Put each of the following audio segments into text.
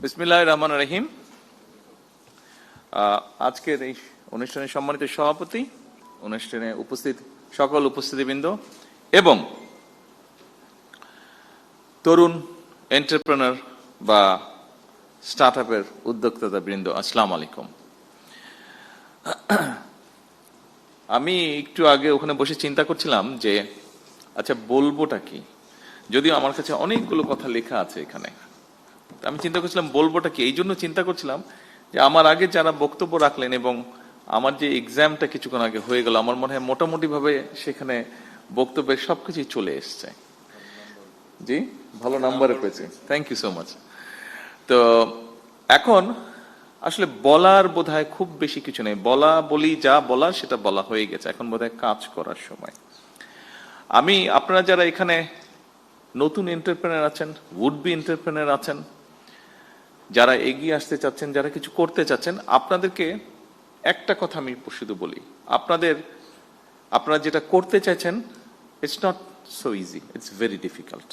বিসমিল্লাহির রহমানির রহিম। আজকের এই অনুষ্ঠানের সম্মানিত সভাপতি, অনুষ্ঠানে উপস্থিত সকল উপস্থিতিবৃন্দ এবং তরুণ এন্টারপ্রেনার বা স্টার্টআপের উদ্যোক্তা বৃন্দ, আসসালামু আলাইকুম। আমি একটু আগে ওখানে বসে চিন্তা করছিলাম যে আচ্ছা বলবোটা কি, যদিও আমার কাছে অনেকগুলো কথা লেখা আছে এখানে। আমি চিন্তা করছিলাম বলবোটা কি, এই জন্য চিন্তা করছিলাম যে আমার আগে যারা বক্তব্য রাখলেন এবং আমার যে এক্সামটা কিছুক্ষণ আগে হয়ে গেল, আমার মনে হয় মোটামুটি ভাবে সেখানে বক্তব্যের সবকিছুই চলে এসছে। জি, ভালো নাম্বারে পেয়েছি, থ্যাংক ইউ সো মাচ। তো এখন আসলে বলার বোধহয় খুব বেশি কিছু নেই, বলি যা বলার সেটা বলা হয়ে গেছে, এখন বোধহয় কাজ করার সময়। আপনারা যারা এখানে নতুন এন্টারপ্রেনার আছেন, উড বি এন্টারপ্রেনার আছেন, যারা এগিয়ে আসতে চাচ্ছেন, যারা কিছু করতে চাচ্ছেন, আপনাদেরকে একটা কথা আমি শুধু বলি, আপনারা যেটা করতে চাইছেন, it's not so easy, it's very difficult,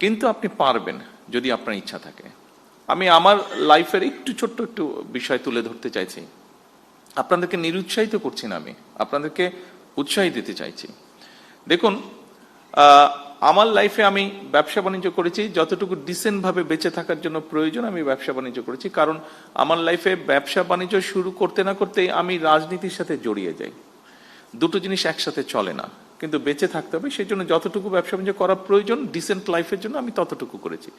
কিন্তু আপনি পারবেন যদি আপনার ইচ্ছা থাকে। আমি আমার লাইফের একটু ছোট্ট একটু বিষয় তুলে ধরতে চাইছি। আপনাদেরকে নিরুৎসাহিত করছি না, আমি আপনাদেরকে উৎসাহ দিতে চাইছি। দেখুন, আমার লাইফে আমি ব্যবসা বাণিজ্য করেছি, যতটুকু ডিসেন্ট ভাবে বেঁচে থাকার জন্য প্রয়োজন আমি ব্যবসা বাণিজ্য করেছি। কারণ আমার লাইফে ব্যবসা বাণিজ্য শুরু করতে না করতেই আমি রাজনীতির সাথে জড়িয়ে যাই। দুটো জিনিস একসাথে চলে না, কিন্তু বেঁচে থাকতে হবে, সেই জন্য যতটুকু ব্যবসা বাণিজ্য করা প্রয়োজন ডিসেন্ট লাইফের জন্য আমি ততটুকু করেছি,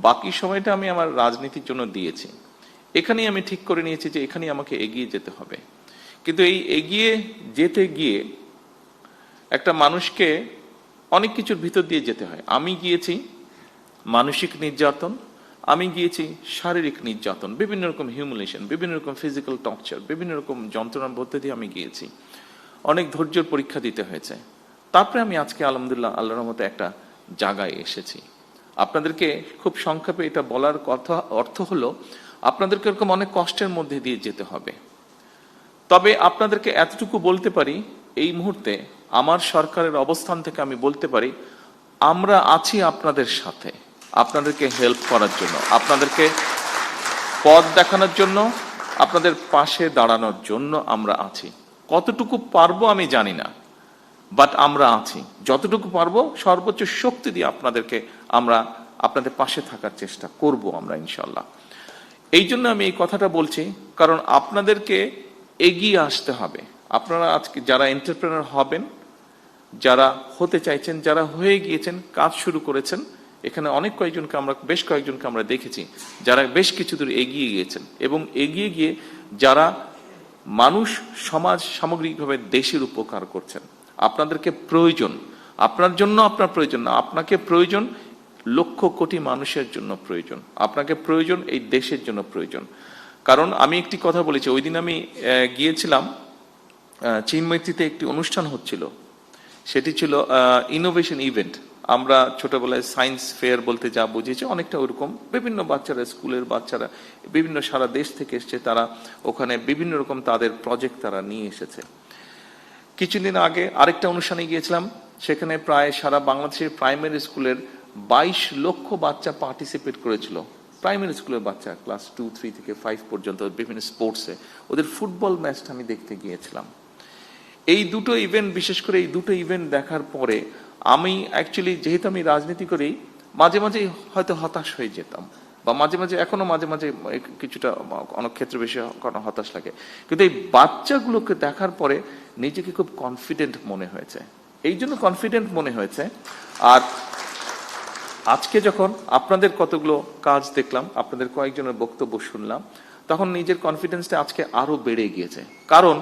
বাকি সময়টা আমি আমার রাজনীতির জন্য দিয়েছি। এখানেই আমি ঠিক করে নিয়েছি যে এখানেই আমাকে এগিয়ে যেতে হবে। কিন্তু এই এগিয়ে যেতে গিয়ে একটা মানুষকে অনেক কিছুর ভিতর দিয়ে যেতে হয়। আমি গিয়েছি মানসিক নির্যাতন, আমি গিয়েছি শারীরিক নির্যাতন, বিভিন্ন রকম হিউমিলিয়েশন, বিভিন্ন রকম ফিজিক্যাল টর্চার, বিভিন্ন রকম যন্ত্রণার মধ্যে দিয়ে আমি গিয়েছি। অনেক ধৈর্যের পরীক্ষা দিতে হয়েছে। তারপরে আমি আজকে আলহামদুলিল্লাহ আল্লাহর রহমতে একটা জায়গায় এসেছি। আপনাদেরকে খুব সংক্ষেপে এটা বলার কথা অর্থ হলো, আপনাদেরকে এরকম অনেক কষ্টের মধ্যে দিয়ে যেতে হবে। তবে আপনাদেরকে এতটুকু বলতে পারি, এই মুহূর্তে আমার সরকারের অবস্থান থেকে আমি বলতে পারি, আমরা আছি আপনাদের সাথে, আপনাদেরকে হেল্প করার জন্য, আপনাদেরকে পথ দেখানোর জন্য, আপনাদের পাশে দাঁড়ানোর জন্য আমরা আছি। কতটুকু পারবো আমি জানি না, বাট আমরা আছি। যতটুকু পারবো সর্বোচ্চ শক্তি দিয়ে আমরা আপনাদের পাশে থাকার চেষ্টা করব আমরা ইনশাল্লাহ। এই জন্য আমি এই কথাটা বলছি, কারণ আপনাদেরকে এগিয়ে আসতে হবে। আপনারা আজকে যারা এন্টারপ্রেনার হবেন, যারা হতে চাইছেন, যারা হয়ে গিয়েছেন, কাজ শুরু করেছেন, এখানে বেশ কয়েকজনকে আমরা দেখেছি যারা বেশ কিছু দূর এগিয়ে গিয়েছেন, এবং এগিয়ে গিয়ে যারা মানুষ, সমাজ, সামগ্রিকভাবে দেশের উপকার করছেন। আপনাদেরকে প্রয়োজন, আপনার জন্য আপনার প্রয়োজন না, আপনাকে প্রয়োজন লক্ষ কোটি মানুষের জন্য প্রয়োজন, আপনাকে প্রয়োজন এই দেশের জন্য প্রয়োজন। কারণ আমি একটি কথা বলেছি, ওই দিন আমি গিয়েছিলাম চিনমৈত্রীতে, একটি অনুষ্ঠান হচ্ছিল, সেটি ছিল ইনোভেশন ইভেন্ট। আমরা ছোটবেলায় সায়েন্স ফেয়ার বলতে যা বুঝেছি, অনেকটা ওরকম। বিভিন্ন বাচ্চারা, স্কুলের বাচ্চারা বিভিন্ন সারা দেশ থেকে এসছে, তারা ওখানে বিভিন্ন রকম তাদের প্রজেক্ট তারা নিয়ে এসেছে। কিছুদিন আগে আরেকটা অনুষ্ঠানে গিয়েছিলাম, সেখানে প্রায় সারা বাংলাদেশের প্রাইমারি স্কুলের 22 লক্ষ বাচ্চা পার্টিসিপেট করেছিল। প্রাইমারি স্কুলের বাচ্চা, ক্লাস 2, 3 থেকে 5 পর্যন্ত বিভিন্ন স্পোর্টসে। ওদের ফুটবল ম্যাচটা আমি দেখতে গিয়েছিলাম। এই দুটো ইভেন্ট, বিশেষ করে এই দুটো ইভেন্ট দেখার পরে আমি অ্যাকচুয়ালি, যেহেতু আমি রাজনীতি করি, মাঝে মাঝে হয়তো হতাশ হয়ে যেতাম, বা এখনো মাঝে মাঝে কিছুটা, অনেক ক্ষেত্রে বেশি হতাশ লাগে। কিন্তু এই বাচ্চাগুলোকে দেখার পরে নিজেকে খুব কনফিডেন্ট মনে হয়েছে। এই জন্য কনফিডেন্ট মনে হয়েছে। আর আজকে যখন আপনাদের কতগুলো কাজ দেখলাম, আপনাদের কয়েকজনের বক্তব্য শুনলাম, তখন নিজের কনফিডেন্সটা আজকে আরো বেড়ে গিয়েছে। কারণ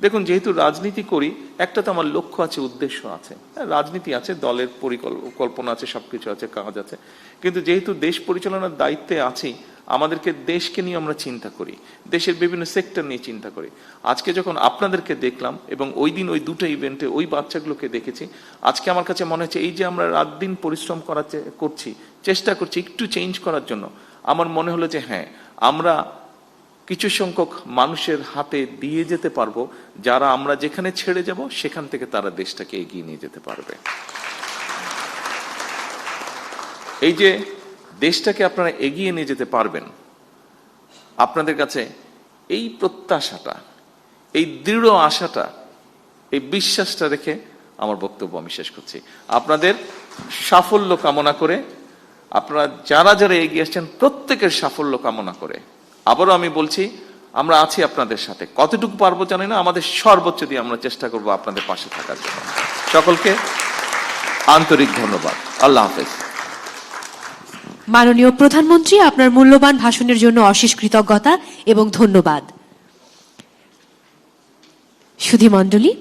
দেখুন, যেহেতু রাজনীতি করি, একটা তো আমার লক্ষ্য আছে, উদ্দেশ্য আছে। রাজনীতি আছে, দলের পরিকল্পনা আছে, সবকিছু আছে, কাজ আছে। কিন্তু যেহেতু দেশ পরিচালনার দায়িত্বে আছি, আমাদেরকে দেশকে নিয়ে আমরা চিন্তা করি, দেশের বিভিন্ন সেক্টর নিয়ে চিন্তা করি। আজকে যখন আপনাদেরকে দেখলাম, এবং ওই দিন ওই দুটো ইভেন্টে ওই বাচ্চাগুলোকে দেখেছি, আজকে আমার কাছে মনে হচ্ছে এই যে আমরা রাত দিন পরিশ্রম করছি, চেষ্টা করছি একটু চেঞ্জ করার জন্য, আমার মনে হলো যে হ্যাঁ, আমরা কিছু সংখ্যক মানুষের হাতে দিয়ে যেতে পারবো, যারা আমরা যেখানে ছেড়ে যাব সেখান থেকে তারা দেশটাকে এগিয়ে নিয়ে যেতে পারবে। এই যে দেশটাকে আপনারা এগিয়ে নিয়ে যেতে পারবেন, আপনাদের কাছে এই প্রত্যাশাটা, এই দৃঢ় আশাটা, এই বিশ্বাসটা রেখে আমার বক্তব্য আমি শেষ করছি। আপনাদের সাফল্য কামনা করে, আপনারা যারা যারা এগিয়ে আসছেন প্রত্যেকের সাফল্য কামনা করে, আবারও আমি বলছি, আমরা আছি আপনাদের সাথে। কতটুকু পারবো জানি না, আমাদের সর্বোচ্চ দিয়ে আমরা চেষ্টা করব আপনাদের পাশে থাকার জন্য। সকলকে আন্তরিক ধন্যবাদ। আল্লাহ হাফেজ। মাননীয় প্রধানমন্ত্রী, আপনার মূল্যবান ভাষণের জন্য অশেষ কৃতজ্ঞতা এবং ধন্যবাদ। সুধী মণ্ডলী,